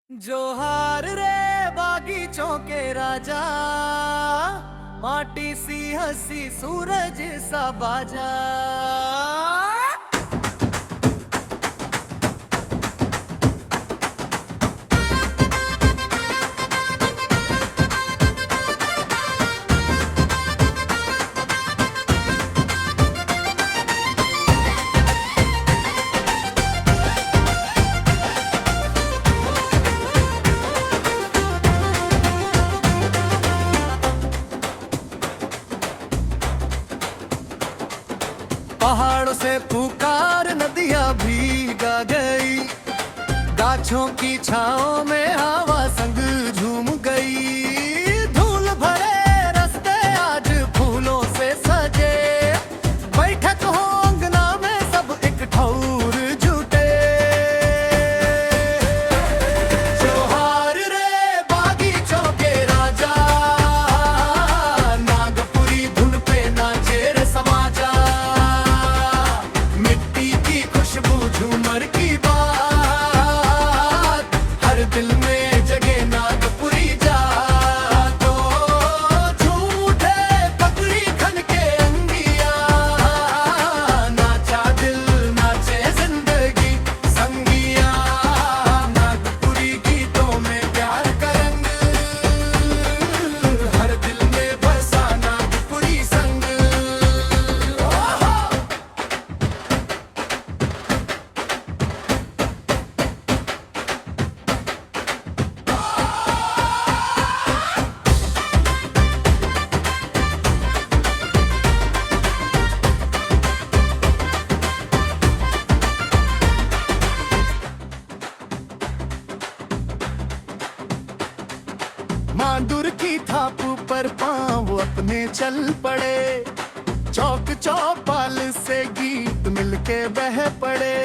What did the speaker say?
जोहार रे बागीचों के राजा, माटी सी हंसी सूरज सा बाजा। पहाड़ों से पुकार नदियां भीगा गई, गाछों की छाओं में हवा संग झूम गई। धूल भरे रास्ते आज फूलों से सजे, बैठक हो अंगना में सब एक ठौर जुटे। जोहार रे बागीचों के राजा, नागपुरी धुन पे नाचे रे समाजा। खुशबू झूमर की बात, हर दिल में जगे नागपुरी जात। तो झूठे पगड़ी खन के अंगिया, नाचा दिल नाचे जिंदगी संगिया। नागपुरी गीतों में प्यार का रंग, हर दिल में बसा नागपुरी संग। मांडूर की थाप पर पांव अपने चल पड़े, चौक चौपाल से गीत मिलके बह पड़े।